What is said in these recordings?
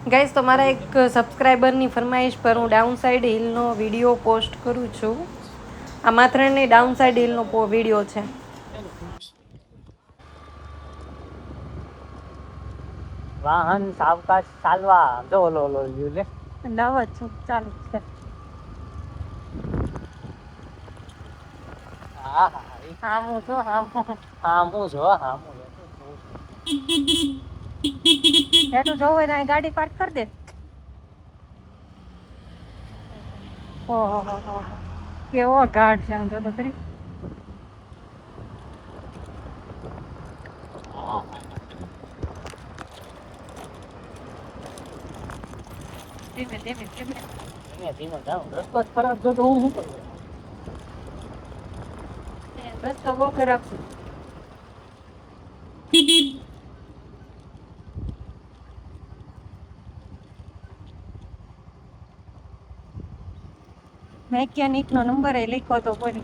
Guys, તો મારા એક સબસ્ક્રાઈબરની ફરમાઈશ પર હું ડાઉન સાઇડ હિલનો વિડીયો પોસ્ટ કરું છું. આ માત્ર ને ડાઉન સાઇડ હિલનો વિડીયો છે. વાહન સાવકાશ ચાલવા જો ઓલો લ્યુ લે નવા છું ચાલુ છે. હા હા હા હું છો હા હા હું જો હા હું તું જોવું હોય તો ગાડી પાર્ક કરી દે. ઓહો કેવો ઘાટ છે આમ જો તો ખરી. ધીમે ધીમે ધીમે ધીમે ધીમે જાઉં રસ્તો જ ખરાબ જો તો હું શું કરું. રસ્તો બહુ ખરાબ છે. મેકેનિક નો નંબર એ લખ્યો તો કોઈ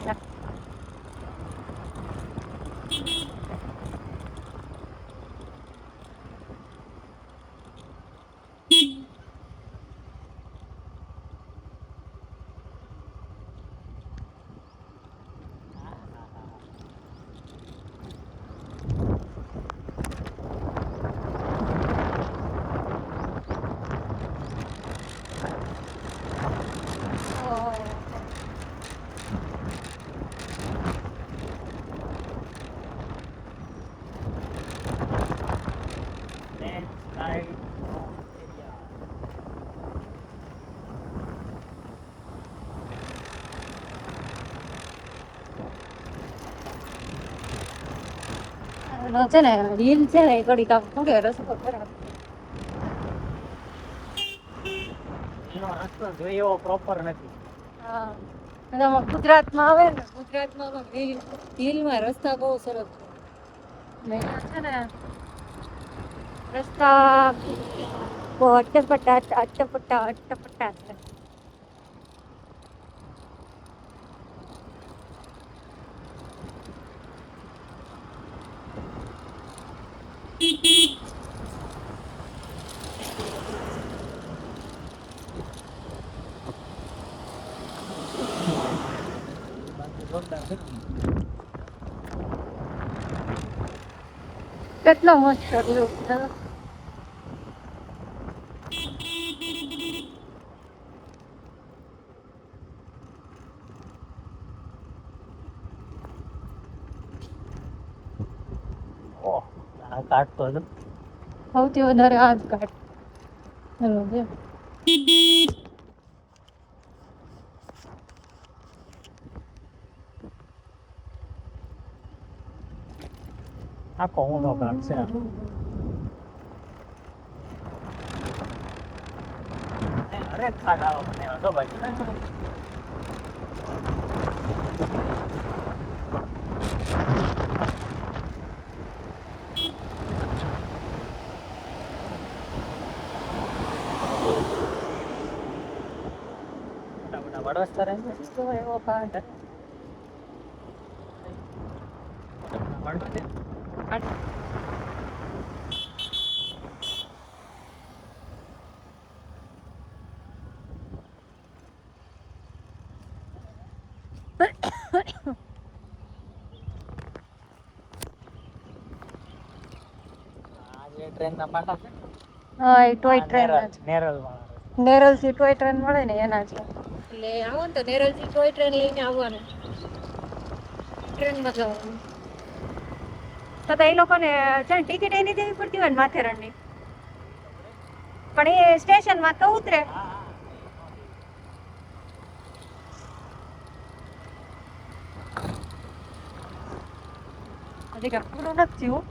છે ને હિલ છે ને એ ઘડી કામ શું કે રસ્તો ખરાબ. એનો રસ્તો જોઈએ એવો પ્રોપર નથી. હા ગુજરાતમાં આવે ને ગુજરાતમાં હિલમાં રસ્તા બહુ સરસ છે ને રસ્તા બહુ અટપટા છે. કેટલો મસ્ત વ્યૂ છે. ઓહ આ કાઢતો હતો. સૌથી વધારે આ જ ઘાટ છે. આખો ઊંધો ઘાટ છે. અરે ખાડા મને હતો ભાઈ. વડોસર એવો ઘાટ ટ્રેન ના પાટા છે. હા એ ટોય ટ્રેન નેરલ જ નેરલ વાળા. નેરલ થી ટોય ટ્રેન મળે ને એના છે. એટલે આવો ને તો નેરલ થી ટોય ટ્રેન લઈને આવવાનું. ટ્રેનમાં જવાનું. તો એ લોકોને છે ને ટિકિટ એ નથી દેવી પડતી હોય ને માથેરાન ની. પણ એ સ્ટેશન માં તો ઉતરે. હજી કાંઈ પૂરું નથી થયું.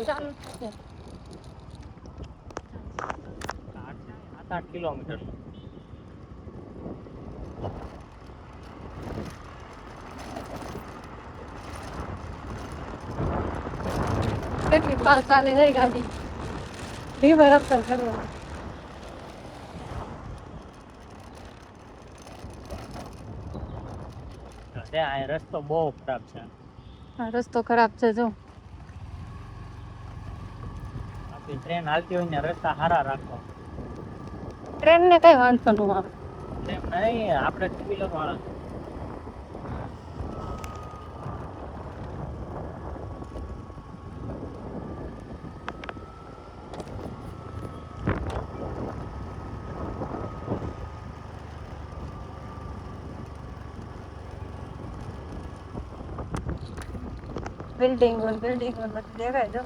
ચાલુ છે. 7-8 કિલોમીટર. કેટલી ફાસ્ટ ચાલે છે ગાડી. ધીમે રસ્તો કરવાનો. ત્યાં રસ્તો બહુ ખરાબ છે. હા રસ્તો ખરાબ છે જો. ટ્રેન હાલતી હોય ને રસ્તા સારા રાખો. ટ્રેન ને કઈ વાંધો ન આવે. એમ નહીં, આપણે ટુ વ્હીલર વાળા. બિલ્ડિંગ બધું દેખાય જો.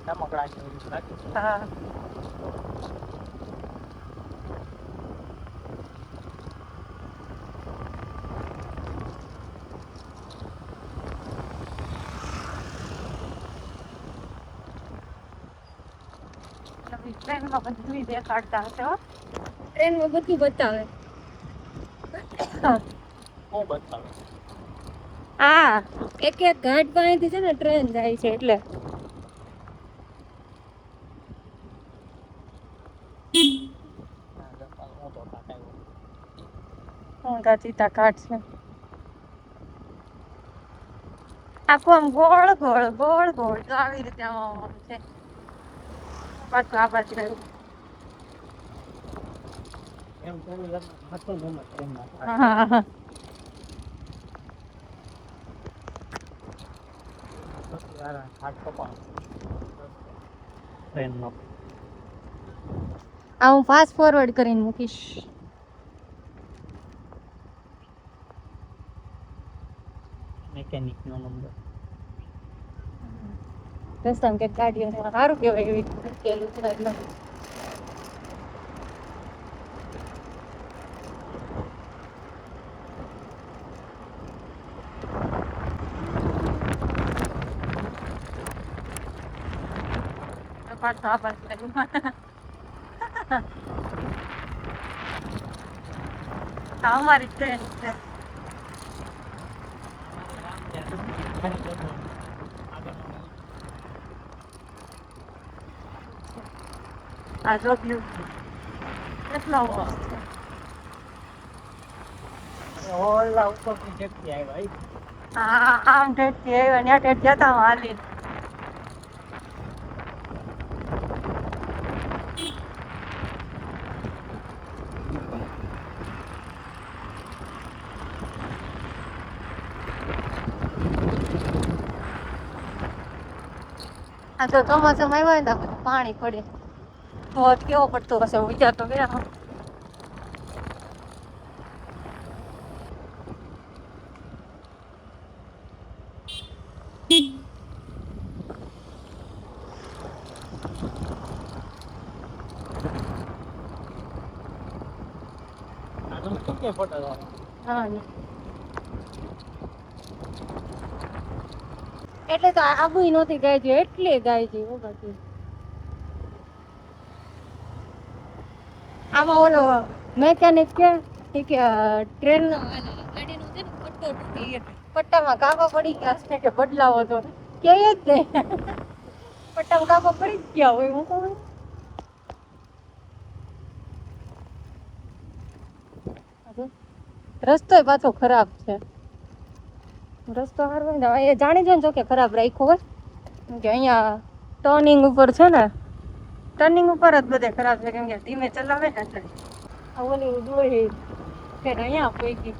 રમકડા જેવું લાગે છે. હા. ટ્રેનમાં બધું દેખાડતા હશે હો. ટ્રેનમાં બધું બતાવે. બહુ બતાવે. હા, એક એક ઘાટ પાસેથી છે ને ટ્રેન જાય છે એટલે. ઊંધા સીધા ઘાટ છે. આખું આમ ગોળ ગોળ ગોળ ગોળ તો આવી રીતે આમ છે. પાછું આ બાજુ આવ્યું. એમ ટુ વ્હીલરમાં હતું ગમે ટ્રેનમાં. હા હા. ઘાટ કપાણ ટ્રેનનો. આ હું ફાસ્ટ ફોરવર્ડ કરીને મૂકીશ. મેકેનિકનો નંબર. રસ્તામાં કંઈક ગાડીઓ સારું કહેવાય એવી મૂકેલું છે એટલે. પાછું આ બાજુ આવ્યું. આ અમારી ટ્રેન છે. આ જોગ્યું કેટલો મસ્ત છે. ઓલા ઉપરથી ટેક્સી આવ્યા. હા, આમ ઠેઠથી આવ્યા ત્યાં ઠેઠ જતા હું હાલી. આ તો ચોમાસામાં આવ્યા ને તો બધું પાણી પડે. ધોધ કેવો પડતો હશે વિચાર તો ગયા. ફોટો હા. એટલે તો આબુ નહોતી ગાય છે એટલે ગાય છે. આમાં ઓલો મેકેનિક કે ટ્રેન ગાડીનો છે ને પટ્ટો તૂટી પટ્ટામાં કાપા પડી ગયા છે કે બદલાવો તો કે જ ને પટ્ટામાં કાપા પડી જ ગયા હોય હું કહું. રસ્તો પાછો ખરાબ છે. રસ્તો સારો હોય ને એ જાણી જાય ને જો કે ખરાબ રાખ્યો હોય કે અહીંયા ટર્નિંગ ઉપર છે ને ટર્નિંગ ઉપર જ બધે ખરાબ છે કેમ કે ધીમે ચલાવે ને એટલે ઓલી દોરી ફેર અહીંયા પૈકી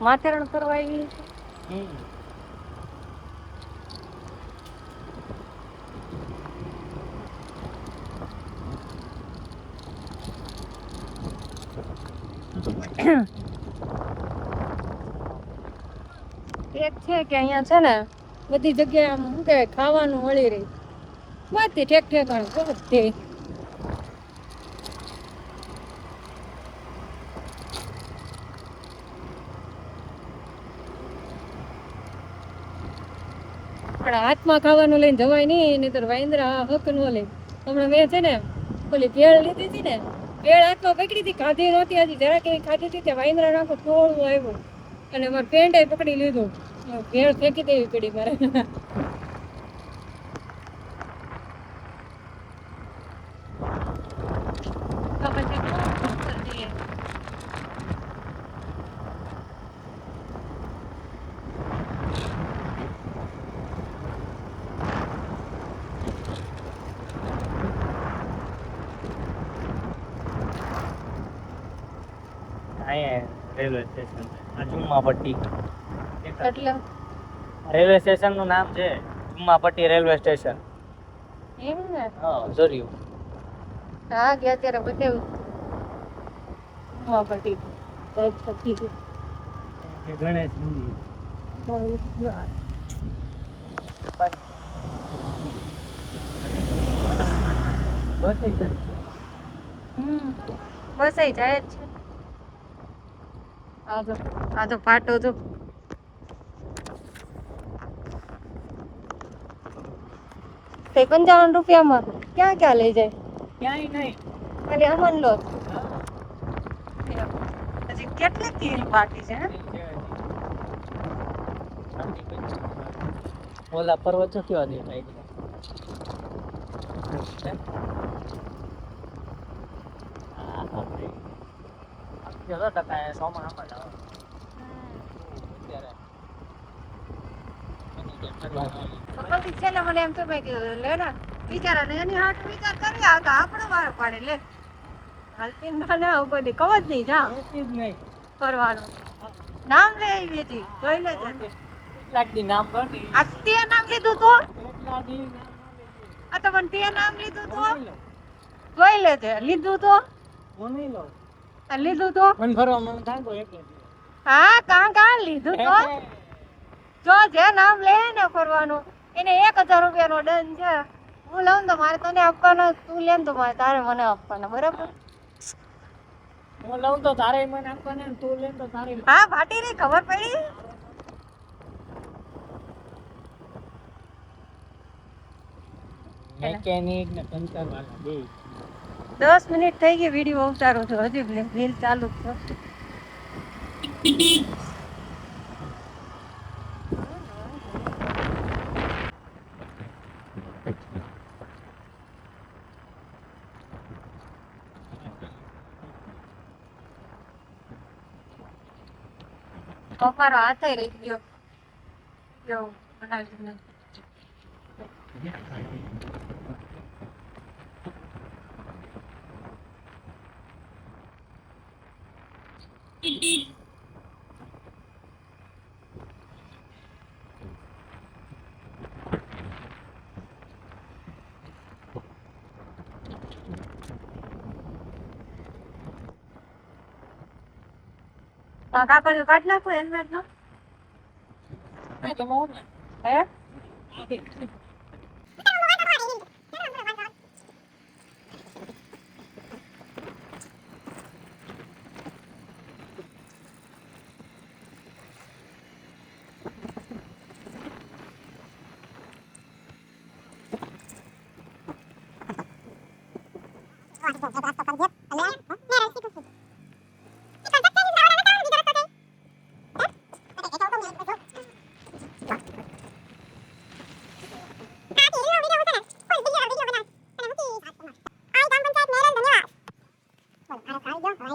માથેરણ કરવા આવી છે. એક છે કે અહીંયા છે ને બધી જગ્યાએ આમ શું કહેવાય ખાવાનું મળી રહી બધી ઠેક ઠેકાણ બધી. પણ હાથમાં ખાવાનું લઈને જવાય નહીં નહીતર વાંદરા હક ન લે. હમણાં મેં છે ને ઓલી ભેળ લીધી હતી ને ભેળ હાથમાં પકડી હતી ખાધી નહોતી હજી જરાક એવી ખાધી હતી ત્યાં વાંદરા નાખો થોડું આવ્યું અને મારે પેન્ટ પકડી લીધું ભેળ ફેંકી દેવી પડી મારે. અહીંયા રેલવે સ્ટેશન આ જુમ્માપટ્ટી એટલે રેલવે સ્ટેશન નું નામ છે જુમ્માપટ્ટી રેલવે સ્ટેશન. એમ ને હા જોર્યું. હા ગયા ત્યારે બતાવ્યું પટ્ટી સાહેબ સખી છે. ગણેશ મંદિર. બસ અહીં જાય જ છે. આ તો પાટો જો તે 55 રૂપિયામાં ક્યાં ક્યાં લઈ જાય? ક્યાંય નહીં. ખાલી અમન લો હજી કેટલી તીર બાકી છે હે? ઓલા પર્વત જો કેવા દેખાય છે. પછી છેલ્લે મને એમ તો મેં કીધું લે ને બિચારાને એની હાથ વિચાર કરી આ તો આપણો વાર પાડે લે હાલતી ના ઉપર કવ જ નહીં જા કરવાનું નામ લે આવી હતી જોઈ લેજે નામ કરી આ તે નામ લીધું તો આ તો પણ તે નામ લીધું તો જોઈ લેજે લીધું તો આ લીધું તો મન ફરવા મન થાય તો એટલે હા કાં લીધું તો જો જે નામ લે ને ફરવાનું એને 1000 રૂપિયાનો દંડ છે. હું લઉં તો મારે તને આપવાનો, તું લે ને તો મારે તારે મને આપવાના, બરાબર? હું લઉં તો તારે મને આપવાના ને તું લે તો તારે. હા ફાટી રહી ખબર પડી. મેકેનિક ને પંચર વાળા બે 10 મિનિટ થઈ ગઈ વિડીયો ઉતારો છો હજી રીલ ચાલુ જ છે. પપ્પાનો હાથ રહી ગયો જો બનાવીને કાપડ કાઢ નાખો હેલ્મેટ નો હે Hello?